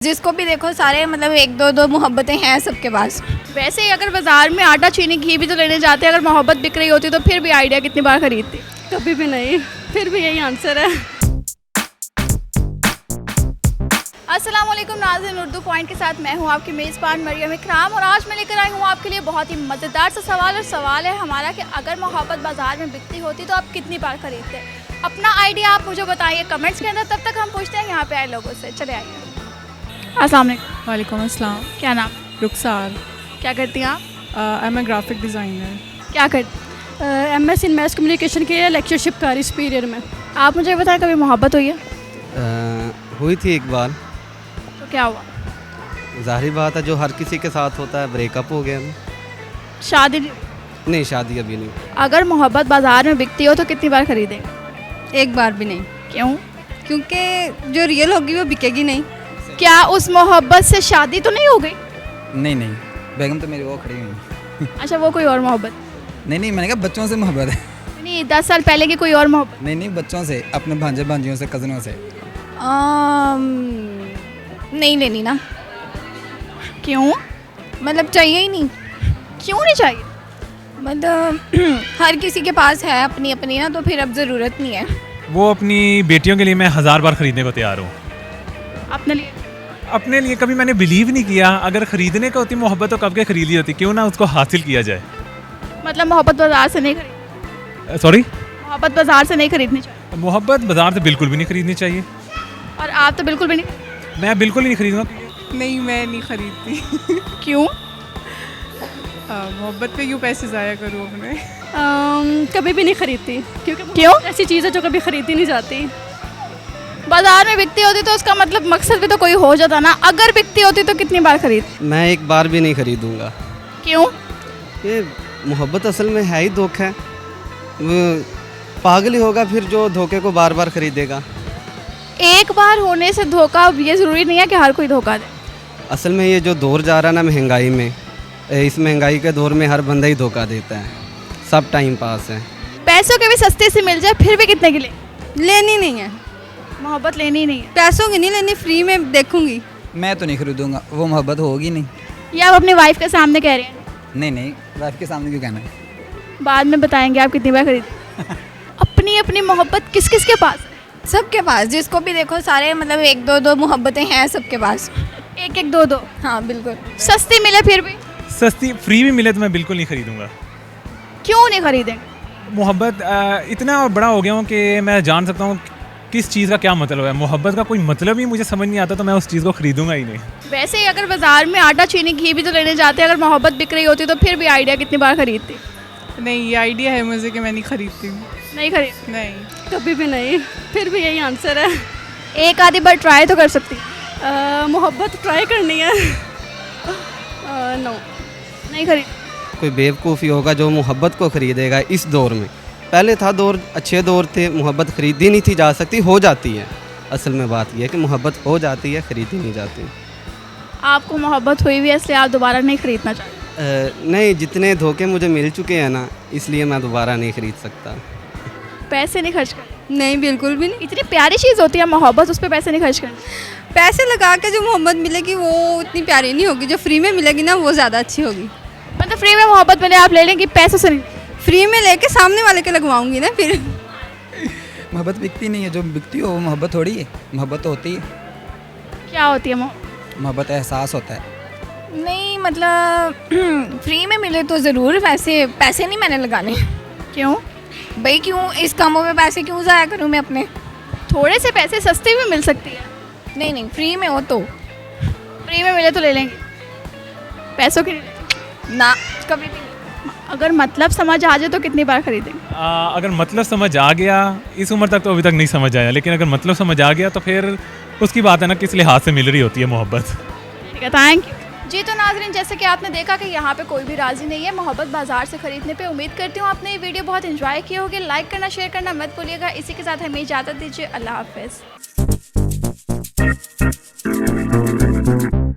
जिसको भी देखो सारे मतलब एक दो दो मोहब्बतें हैं सबके पास। वैसे ही अगर बाजार में आटा चीनी घी भी तो लेने जाते हैं, अगर मोहब्बत बिक रही होती तो फिर भी आइडिया कितनी बार खरीदती? कभी भी नहीं, फिर भी यही आंसर है। अस्सलाम वालेकुम नाज़रीन, उर्दू पॉइंट के साथ मैं हूँ आपकी मेज़बान मरियम इकराम और आज मैं लेकर आई हूँ आपके लिए बहुत ही मज़ेदार सा सवाल। और सवाल है हमारा कि अगर मोहब्बत बाज़ार में बिकती होती तो आप कितनी बार खरीदते? अपना आइडिया आप मुझे बताइए कमेंट्स के अंदर, तब तक हम पूछते हैं यहाँ पे आए लोगों से। चले आइए। अस्सलाम वालेकुम। वालेकुम अस्सलाम। क्या नाम? रुखसार। क्या करती हैं आप? I am a graphic designer. क्या करती? MS इन मैस कम्युनिकेशन के लेक्चरशिप कर रही पीरियड में। आप मुझे बताएं कभी मोहब्बत हुई है? हुई थी एक बार। तो क्या हुआ? ज़ाहिर बात है जो हर किसी के साथ होता है, ब्रेकअप हो गया। शादी? नहीं, शादी अभी नहीं। अगर मोहब्बत बाज़ार में बिकती हो तो कितनी बार खरीदेंगे? एक बार भी नहीं, क्यों? क्योंकि जो रियल होगी वो बिकेगी नहीं। क्या उस मोहब्बत से शादी तो नहीं हो गई? नहीं, बेगम तो मेरी वो खड़ी हुई। अच्छा, वो कोई और मोहब्बत? नहीं, मैंने कहा बच्चों से मोहब्बत है। नहीं, 10 साल पहले की कोई और मोहब्बत? नहीं, बच्चों से, अपने भांजे भांजियों से, कज़नों से। नहीं लेनी ना, क्यों? मतलब चाहिए ही नहीं। क्यों नहीं चाहिए? मतलब हर किसी के पास है अपनी अपनी ना, तो फिर अब ज़रूरत नहीं है। वो अपनी बेटियों के लिए मैं 1000 बार ख़रीदने को तैयार हूँ। अपने लिए? अपने लिए कभी मैंने बिलीव नहीं किया। अगर ख़रीदने का होती मोहब्बत तो कब के ख़रीदी होती, क्यों ना उसको हासिल किया जाए। मतलब मोहब्बत बाज़ार से नहीं खरीद? सॉरी, मोहब्बत बाज़ार से नहीं खरीदनी चाहिए? मोहब्बत बाज़ार से बिल्कुल भी नहीं खरीदनी चाहिए। और आप तो बिल्कुल भी नहीं? मैं बिल्कुल ही नहीं खरीदूँगा। नहीं, मैं नहीं खरीदती। क्यों? मोहब्बत पे क्यों पैसे ज़ाया करूँ अपने। कभी भी नहीं खरीदती, क्योंकि क्यों? ऐसी चीज़ है जो कभी खरीदी नहीं जाती। बाज़ार में बिकती होती तो उसका मतलब मकसद भी तो कोई हो जाता ना। अगर बिकती होती तो कितनी बार खरीद? मैं एक बार भी नहीं खरीदूँगा। क्यों? ये मोहब्बत असल में है ही धोखा है। वो पागल ही होगा फिर जो धोखे को बार बार खरीदेगा। एक बार होने से धोखा, ये ज़रूरी नहीं है कि हर कोई धोखा दे। असल में ये जो दौर जा रहा है ना महंगाई में, इस महंगाई के दौर में हर बंदा ही धोखा देता है। सब टाइम पास है। पैसों के भी सस्ते से मिल जाए फिर भी कितने की ले? लेनी नहीं है, मोहब्बत लेनी ही नहीं है। पैसों की नहीं लेनी, फ्री में देखूंगी। मैं तो नहीं खरीदूंगा, वो मोहब्बत होगी नहीं। ये आप अपनी वाइफ के सामने कह रहे हैं? नहीं, वाइफ के सामने क्यों कहना है? बाद में बताएंगे आप कितनी बार खरीद। अपनी अपनी मोहब्बत किस किस के पास है? सबके पास, जिसको भी देखो सारे मतलब एक दो दो मोहब्बतें हैं सबके पास। एक एक दो दो? हाँ बिल्कुल। सस्ती मिले फिर भी? सस्ती फ्री भी मिले तो मैं बिल्कुल नहीं खरीदूँगा। क्यों नहीं खरीदेंगे? मोहब्बत इतना बड़ा हो गया हूँ कि मैं जान सकता हूँ किस चीज़ का क्या मतलब है। मोहब्बत का कोई मतलब ही मुझे समझ नहीं आता, तो मैं उस चीज़ को ख़रीदूँगा ही नहीं। वैसे ही अगर बाजार में आटा चीनी घी भी तो लेने जाते हैं, अगर मोहब्बत बिक रही होती तो फिर भी आइडिया कितनी बार खरीदती? नहीं, ये आइडिया है मुझे कि मैं नहीं खरीदती हूँ। नहीं खरीद? नहीं, कभी भी नहीं, फिर भी यही आंसर है। एक आधी बार ट्राई तो कर सकती? मोहब्बत ट्राई करनी है। नो, नहीं खरीद? कोई बेवकूफ़ी होगा जो मोहब्बत को ख़रीदेगा इस दौर में। पहले था दौर, अच्छे दौर थे, मोहब्बत ख़रीदी नहीं थी जा सकती, हो जाती है। असल में बात यह है कि मोहब्बत हो जाती है, ख़रीदी नहीं जाती। आपको मोहब्बत हुई हुई है इसलिए आप दोबारा नहीं खरीदना चाहते? नहीं, जितने धोखे मुझे मिल चुके हैं ना, इसलिए मैं दोबारा नहीं ख़रीद सकता। पैसे नहीं खर्च करते? नहीं, बिल्कुल भी नहीं। इतनी प्यारी चीज़ होती है मोहब्बत, उस पर पैसे नहीं खर्च करते? पैसे लगा के जो मोहब्बत मिलेगी वो उतनी प्यारी नहीं होगी, जो फ्री में मिलेगी ना वो ज़्यादा अच्छी होगी। मतलब फ्री में मोहब्बत मिले आप ले लेंगे, पैसों से नहीं? फ्री में लेके सामने वाले के लगवाऊंगी ना फिर। मोहब्बत बिकती नहीं है, जो बिकती हो वो मोहब्बत थोड़ी है। मोहब्बत तो होती है। क्या होती है मोहब्बत एहसास होता है। नहीं मतलब फ्री में मिले तो ज़रूर, पैसे नहीं मैंने लगाने। क्यों भाई क्यों इस कामों में पैसे क्यों ज़ाया करूँ मैं अपने? थोड़े से पैसे सस्ते भी मिल सकती है। नहीं, फ्री में हो तो। फ्री में मिले तो ले लेंगे, पैसों की ना कभी नहीं। अगर मतलब समझ आ जाए तो कितनी बार खरीदेंगे? अगर मतलब समझ आ गया, इस उम्र तक तो अभी तक नहीं समझ आया, लेकिन अगर मतलब समझ आ गया तो फिर उसकी बात है ना किस लिहाज से मिल रही होती है मोहब्बत। ठीक है, थैंक यू जी। तो नाज़रीन, जैसे कि आपने देखा कि यहाँ पे कोई भी राज़ी नहीं है मोहब्बत बाजार से खरीदने पे। उम्मीद करती हूँ आपने ये वीडियो बहुत एंजॉय किए होंगे। लाइक करना, शेयर करना मत भूलिएगा। इसी के साथ हमें इजाज़त दीजिए। अल्लाह हाफ़िज़।